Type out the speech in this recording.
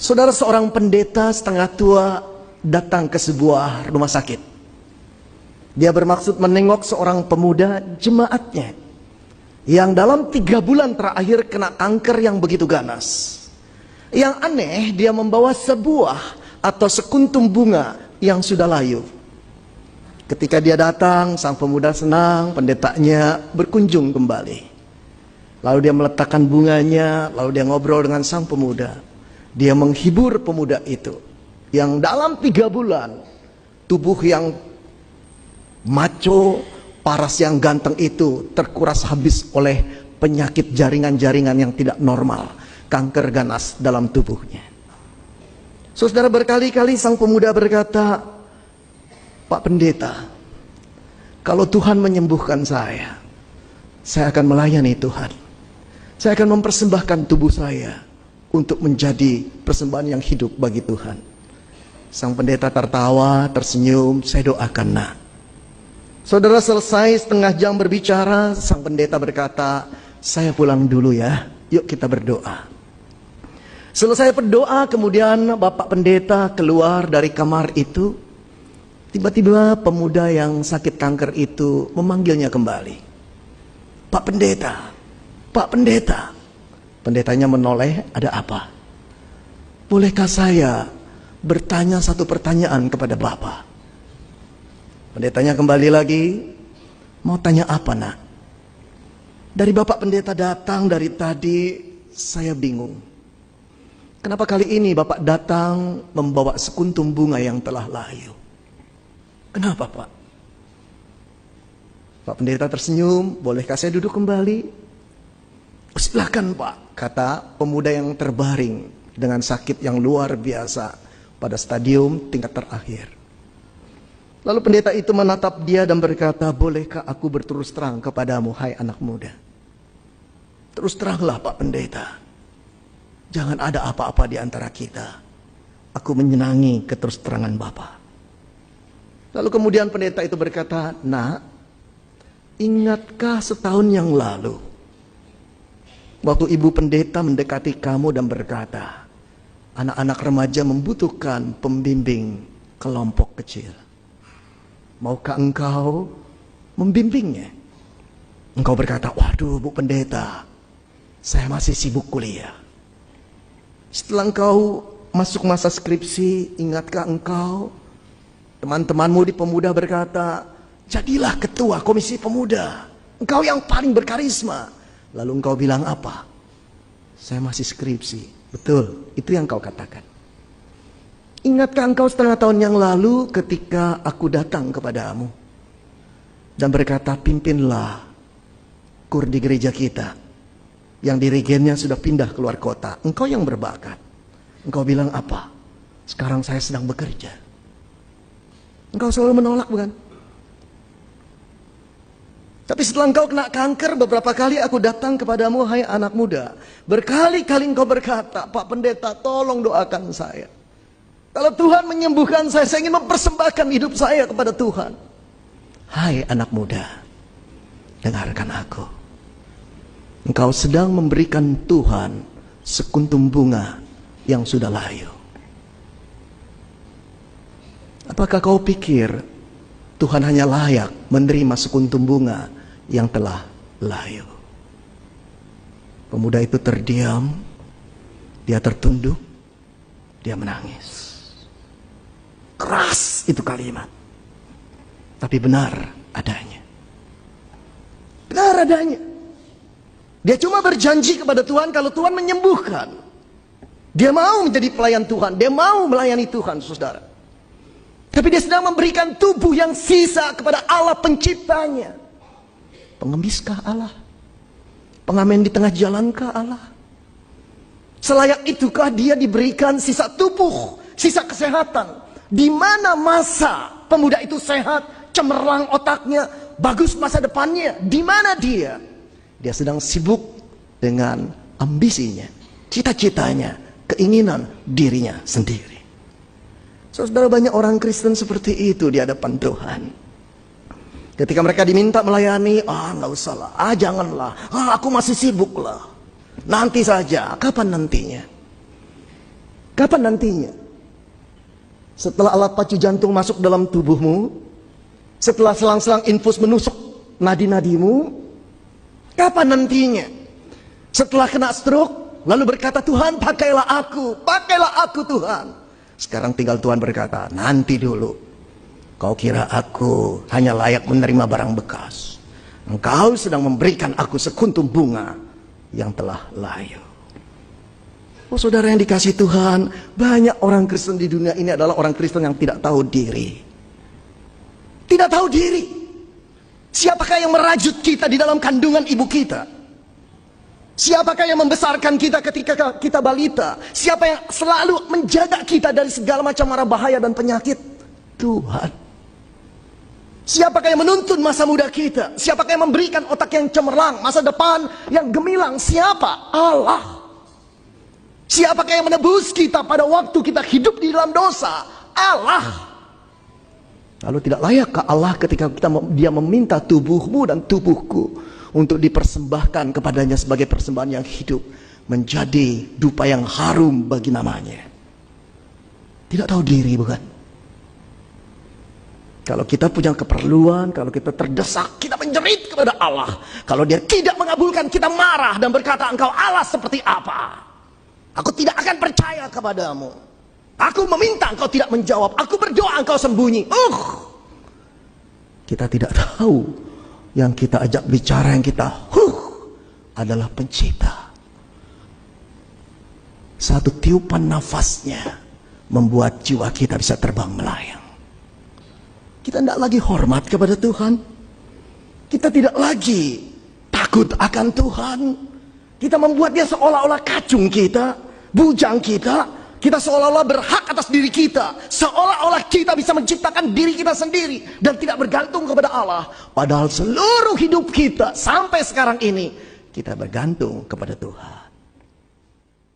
Saudara, seorang pendeta setengah tua datang ke sebuah rumah sakit. Dia bermaksud menengok seorang pemuda jemaatnya yang dalam 3 bulan terakhir kena kanker yang begitu ganas. Yang aneh, dia membawa sebuah atau sekuntum bunga yang sudah layu. Ketika dia datang, sang pemuda senang, pendetanya berkunjung kembali. Lalu dia meletakkan bunganya, lalu dia ngobrol dengan sang pemuda. Dia menghibur pemuda itu yang dalam 3 bulan tubuh yang maco, paras yang ganteng itu terkuras habis oleh penyakit jaringan-jaringan yang tidak normal, kanker ganas dalam tubuhnya. Saudara, berkali-kali sang pemuda berkata, "Pak Pendeta, kalau Tuhan menyembuhkan saya akan melayani Tuhan. Saya akan mempersembahkan tubuh saya untuk menjadi persembahan yang hidup bagi Tuhan." Sang pendeta tertawa, tersenyum, "Saya doakan, nak." Saudara, selesai setengah jam berbicara, sang pendeta berkata, "Saya pulang dulu ya, yuk kita berdoa." Selesai berdoa, kemudian Bapak Pendeta keluar dari kamar itu. Tiba-tiba pemuda yang sakit kanker itu memanggilnya kembali. "Pak Pendeta, Pak Pendeta." Pendetanya menoleh, "Ada apa?" "Bolehkah saya bertanya satu pertanyaan kepada Bapak?" Pendetanya kembali lagi, "Mau tanya apa, nak?" "Dari Bapak Pendeta datang dari tadi, saya bingung. Kenapa kali ini Bapak datang membawa sekuntum bunga yang telah layu? Kenapa, Pak?" Pak Pendeta tersenyum, "Bolehkah saya duduk kembali?" "Oh, silakan, Pak," kata pemuda yang terbaring dengan sakit yang luar biasa pada stadium tingkat terakhir. Lalu pendeta itu menatap dia dan berkata, "Bolehkah aku berterus terang kepadamu, hai anak muda?" "Terus teranglah, Pak Pendeta. Jangan ada apa-apa di antara kita. Aku menyenangi keterus terangan Bapak." Lalu kemudian pendeta itu berkata, "Nak, ingatkah setahun yang lalu, waktu ibu pendeta mendekati kamu dan berkata, anak-anak remaja membutuhkan pembimbing kelompok kecil. Maukah engkau membimbingnya?" Engkau berkata, "Waduh, Bu Pendeta, saya masih sibuk kuliah." Setelah engkau masuk masa skripsi, ingatkah engkau teman-temanmu di pemuda berkata, "Jadilah ketua komisi pemuda, engkau yang paling berkarisma." Lalu engkau bilang apa? "Saya masih skripsi." Betul, itu yang kau katakan. Ingatkah engkau setengah tahun yang lalu ketika aku datang kepadamu dan berkata, "Pimpinlah kur di gereja kita yang dirigennya sudah pindah keluar kota. Engkau yang berbakat." Engkau bilang apa? "Sekarang saya sedang bekerja." Engkau selalu menolak, bukan? Tapi setelah engkau kena kanker, beberapa kali aku datang kepadamu, hai anak muda. Berkali-kali engkau berkata, "Pak Pendeta, tolong doakan saya. Kalau Tuhan menyembuhkan saya ingin mempersembahkan hidup saya kepada Tuhan." Hai anak muda, dengarkan aku. Engkau sedang memberikan Tuhan sekuntum bunga yang sudah layu. Apakah kau pikir Tuhan hanya layak menerima sekuntum bunga yang telah layu? Pemuda itu terdiam, dia tertunduk, dia menangis. Keras itu kalimat, tapi benar adanya. Benar adanya. Dia cuma berjanji kepada Tuhan kalau Tuhan menyembuhkan. Dia mau menjadi pelayan Tuhan. Dia mau melayani Tuhan, saudara. Tapi dia sedang memberikan tubuh yang sisa kepada Allah penciptanya. Pengemis-kah Allah? Pengamen di tengah jalankah Allah? Selayak itukah dia diberikan sisa tubuh, sisa kesehatan? Di mana masa pemuda itu sehat, cemerlang otaknya, bagus masa depannya? Di mana dia? Dia sedang sibuk dengan ambisinya, cita-citanya, keinginan dirinya sendiri. Saudara, banyak orang Kristen seperti itu di hadapan Tuhan. Ketika mereka diminta melayani, nggak usah lah, janganlah, aku masih sibuk lah, nanti saja. Kapan nantinya? Kapan nantinya? Setelah alat pacu jantung masuk dalam tubuhmu, setelah selang-selang infus menusuk nadi-nadimu, kapan nantinya? Setelah kena stroke, lalu berkata, Tuhan pakailah aku Tuhan. Sekarang tinggal Tuhan berkata, nanti dulu. Kau kira aku hanya layak menerima barang bekas. Engkau sedang memberikan aku sekuntum bunga yang telah layu. Oh saudara yang dikasihi Tuhan, banyak orang Kristen di dunia ini adalah orang Kristen yang tidak tahu diri. Tidak tahu diri. Siapakah yang merajut kita di dalam kandungan ibu kita? Siapakah yang membesarkan kita ketika kita balita? Siapa yang selalu menjaga kita dari segala macam mara bahaya dan penyakit? Tuhan. Siapakah yang menuntun masa muda kita? Siapakah yang memberikan otak yang cemerlang, masa depan yang gemilang? Siapa? Allah. Siapakah yang menebus kita pada waktu kita hidup di dalam dosa? Allah. Lalu tidak layakkah Allah ketika dia meminta tubuhmu dan tubuhku untuk dipersembahkan kepadanya sebagai persembahan yang hidup, menjadi dupa yang harum bagi namanya? Tidak tahu diri, bukan? Kalau kita punya keperluan, kalau kita terdesak, kita menjerit kepada Allah. Kalau dia tidak mengabulkan, kita marah dan berkata, engkau Allah seperti apa? Aku tidak akan percaya kepadamu. Aku meminta, engkau tidak menjawab. Aku berdoa, engkau sembunyi. Kita tidak tahu yang kita ajak bicara, yang kita adalah pencipta. Satu tiupan nafasnya membuat jiwa kita bisa terbang melayang. Kita tidak lagi hormat kepada Tuhan. Kita tidak lagi takut akan Tuhan. Kita membuat dia seolah-olah kacung kita, bujang kita. Kita seolah-olah berhak atas diri kita. Seolah-olah kita bisa menciptakan diri kita sendiri dan tidak bergantung kepada Allah. Padahal seluruh hidup kita sampai sekarang ini, kita bergantung kepada Tuhan.